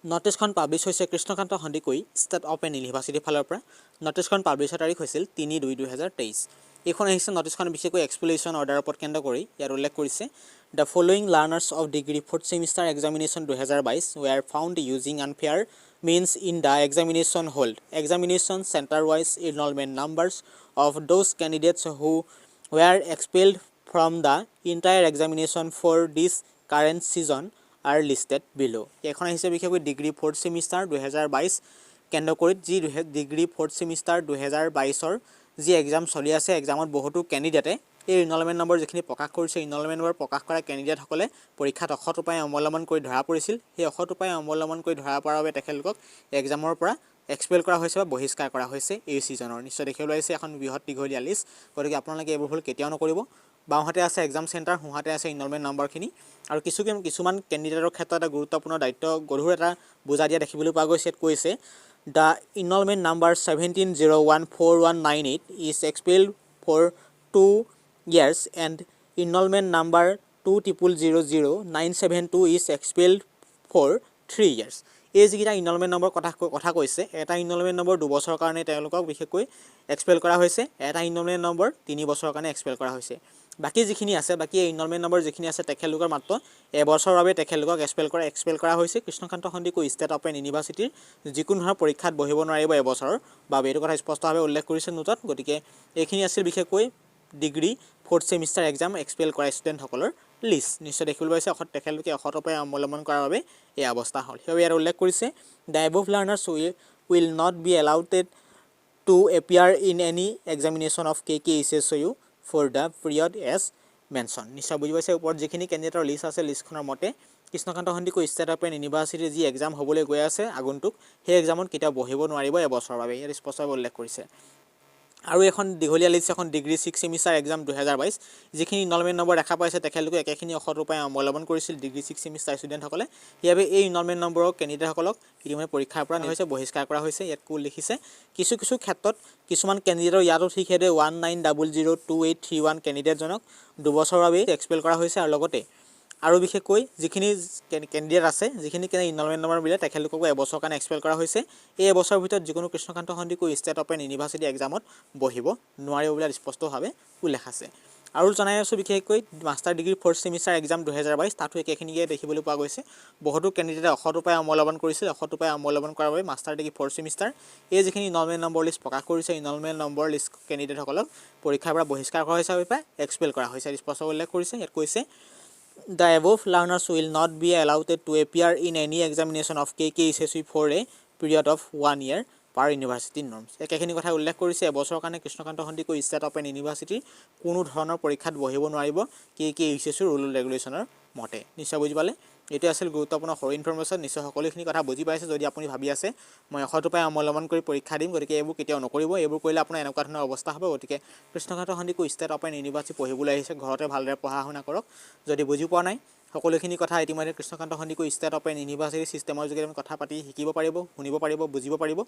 নটিছখন publish হৈছে Krishnakanta Handiqui state open ইউনিভাৰ্চিটিৰ ফালৰ পৰা নটিছখন পাব্লিছৰ তাৰিখ হৈছিল 3/2/2023 এইখন আহিছে নটিছখন বিশেষকৈ এক্সপ্লেনেশ্যন অৰ্ডাৰৰ ওপৰত কেন্দ্ৰ কৰি ইয়াৰ উল্লেখ কৰিছে the following learners of degree 4th semester examination 2022 were found using unfair means in the examination hold examination center wise enrollment numbers of those candidates who were expelled from the entire examination for this current season are listed below এখন আহিছে বিশেষকৈ degree 4th semester 2022 কেন্দ্ৰ কৰি যি degree 4th semester 2022 যি exam চলি আছে এক্সামত বহুতো ক্যান্ডিডেটে এই এনৰলমেন্ট নম্বৰ যিখিনি প্ৰকাশ কৰিছে এনৰলমেন্ট নম্বৰ প্ৰকাশ কৰা ক্যান্ডিডেট সকলে পৰীক্ষাত অসৎ উপায় অৱলম্বন কৰি ধৰা পৰিছিল সেই অসৎ উপায় অৱলম্বন কৰি ধৰা পৰাৰ বাবে তেখেতলোকক এক্সামৰ পৰা এক্সপেল কৰা হৈছে বা বহিষ্কাৰ কৰা হৈছে এই সিজনৰ নিশ্চয় দেখিবলৈ আহিছে এখন বৃহৎ দীঘলীয়া লিষ্ট গতিকে আপোনালোকে এইবোৰ ভুল কেতিয়াও নকৰিব বাওঁহাতে আছে এক্সাম চেণ্টাৰ সোঁহাতে আছে এনৰলমেন্ট নম্বৰখিনি আৰু কিছুমান ক্যান্ডিডেটৰ ক্ষেত্ৰত এটা গুৰুত্বপূৰ্ণ দায়িত্ব গধুৰ এটা বুজা দিয়া দেখিবলৈ পোৱা গৈছে কৈছে The enrollment number 17014198 is expelled for 2 years and enrollment number 2000972 is expelled for 3 years. এই যিটা এনৰলমেন্ট নম্বৰ কথা কৈছে এটা এনৰলমেন্ট নম্বৰ 2 বছৰৰ কাৰণে তেওঁলোকক বিশেষকৈ এক্সপেল কৰা হৈছে এটা এনৰলমেন্ট নম্বৰ 3 বছৰৰ কাৰণে এক্সপেল কৰা হৈছে বাকি যিখিনি আছে বাকি এনৰলমেন্ট নম্বৰ যিখিনি আছে তেখেতলোকৰ মাত্ৰ এবছৰৰ বাবে তেখেতলোকক এক্সপেল কৰা হৈছে কৃষ্ণকান্ত সন্দিকৈ ষ্টেট অপেন ইউনিভাৰ্চিটিৰ যিকোনো ধৰণৰ পৰীক্ষাত বহিব নোৱাৰিব এবছৰৰ বাবে এইটো কথা স্পষ্টভাৱে উল্লেখ কৰিছে নোটত গতিকে এইখিনি আছিল বিশেষকৈ degree 4th semester exam expel কৰা ষ্টুডেণ্টসকলৰ লিষ্ট নিশ্চয় দেখিবলৈ পাইছে তেখেতলোকে অসৎ উপায় অৱলম্বন কৰাৰ বাবে এই অৱস্থা হ'ল সেয়ে ইয়াৰ উল্লেখ কৰিছে the above learners will not be allowed to appear in any examination of KKHSU for the period as mentioned নিশ্চয় বুজি পাইছে ওপৰত যিখিনি ক্যান্ডিডেটৰ লিষ্ট আছে লিষ্টখনৰ মতে কৃষ্ণকান্ত সন্দিকৈ ষ্টেট অপেন ইউনিভাৰ্চিটিৰ যি এক্সাম হ'বলৈ গৈ আছে আগন্তুক সেই এক্সামত কেতিয়াও বহিব নোৱাৰিব এবছৰৰ বাবে ইয়াৰ স্পষ্টভাৱে উল্লেখ কৰিছে আৰু এখন দীঘলীয়া লিষ্ট এখন ডিগ্ৰী 6 চেমিষ্টাৰ এক্সাম 2022 যিখিনি এনৰলমেন্ট নম্বৰ দেখা পাইছে তেখেতলোকে একেখিনি অসৎ উপায় অৱলম্বন কৰিছিল ডিগ্ৰী 6 চেমিষ্টাৰ ষ্টুডেণ্টসকলে ইয়াবে এই এনৰলমেন্ট নম্বৰৰ ক্যান্ডিডেটসকলক ইতিমধ্যে পৰীক্ষাৰ পৰা নিছে বহিষ্কাৰ কৰা হৈছে ইয়াত কোল লিখিছে কিছু ক্ষেত্ৰত কিছুমান ক্যান্ডিডেটৰ ইয়াতো ঠিক হেদে 19002831 ক্যান্ডিডেটজনক 2 বছৰৰ বাবে এক্সপেল কৰা হৈছে আৰু লগতে আৰু বিশেষকৈ যিখিনি ক্যান্ডিডেট আছে যিখিনি এনৰলমেন্ট নম্বৰ বিলে তেখেতলোকক এবছৰৰ কাৰণে এক্সপেল কৰা হৈছে এই এবছৰৰ ভিতৰত যিকোনো Krishnakanta Handiqui state open university এক্সামত বহিব নোৱাৰিব বুলি স্পষ্টভাৱে উল্লেখ আছে আৰু জনাই আছো বিশেষকৈ master degree 4th semester exam 2022 তাতো একেখিনিয়ে দেখিবলৈ পোৱা গৈছে বহুতো ক্যান্ডিডেটে অসৎ উপায় অৱলম্বন কৰিছিল অসৎ উপায় অৱলম্বন কৰাৰ বাবে মাষ্টাৰ ডিগ্ৰী 4th চেমিষ্টাৰ এই যিখিনি এনৰলমেন্ট নম্বৰ লিষ্ট প্ৰকাশ কৰিছে এনৰলমেন্ট নম্বৰ লিষ্ট ক্যান্ডিডেটসকলক পৰীক্ষাৰ পৰা বহিষ্কাৰ কৰা হৈছে বা এক্সপেল কৰা হৈছে স্পষ্ট উল্লেখ কৰিছে ইয়াত কৈছে The above learners will not be allowed to appear in any examination of KKHSU for a period of 1 year per university norms. একেখিনি কথা উল্লেখ কৰিছে এবছৰৰ কাৰণে কৃষ্ণকান্ত সন্দিকৈ ষ্টেট অপেন ইউনিভাৰ্চিটিৰ কোনো ধৰণৰ পৰীক্ষাত বহিব নোৱাৰিব KKHSU ৰুল ৰেগুলেশ্যনৰ মতে নিশ্চয় বুজি পালে এটো আছিল গুৰুত্বপূৰ্ণ সৰু ইনফৰমেশ্যন নিশ্চয় সকলোখিনি কথা বুজি পাইছে যদি আপুনি ভাবি আছে মই অসৎ উপায় অৱলম্বন কৰি পৰীক্ষা দিম গতিকে এইবোৰ কেতিয়াও নকৰিব এইবোৰ কৰিলে আপোনাৰ এনেকুৱা ধৰণৰ অৱস্থা হ'ব গতিকে Krishnakanta Handiqui state open university পঢ়িবলৈ আহিছে ঘৰতে ভালদৰে পঢ়া শুনা কৰক যদি বুজি পোৱা নাই সকলোখিনি কথা ইতিমধ্যে Krishnakanta Handiqui state open university সিস্টেমৰ যোগেদি আমি কথা পাতি শিকিব পাৰিব শুনিব পাৰিব বুজিব পাৰিব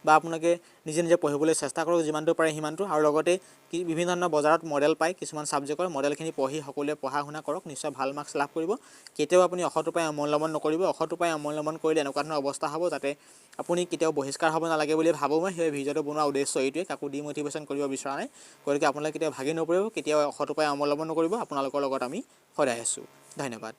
বা আপোনালোকে নিজে পঢ়িবলৈ চেষ্টা কৰক যিমানটো পাৰে সিমানটো আৰু লগতে বিভিন্ন ধৰণৰ বজাৰত মডেল পায় কিছুমান সাবজেক্টৰ মডেলখিনি পঢ়ি সকলোৱে পঢ়া শুনা কৰক নিশ্চয় ভাল মাৰ্কছ লাভ কৰিব কেতিয়াও আপুনি অসৎ উপায় অৱলম্বন নকৰিব অসৎ উপায় অৱলম্বন কৰিলে এনেকুৱা ধৰণৰ অৱস্থা হ'ব যাতে আপুনি কেতিয়াও বহিষ্কাৰ হ'ব নালাগে বুলি ভাবো মই সেই ভিডিঅটো বনোৱা উদ্দেশ্য এইটোৱে কাকো ডিমোটিভেশ্যন কৰিব বিচৰা নাই গতিকে আপোনালোকে কেতিয়াও ভাগি নপৰিব কেতিয়াও অসৎ উপায় অৱলম্বন নকৰিব আপোনালোকৰ লগত আমি সদায় আছো ধন্যবাদ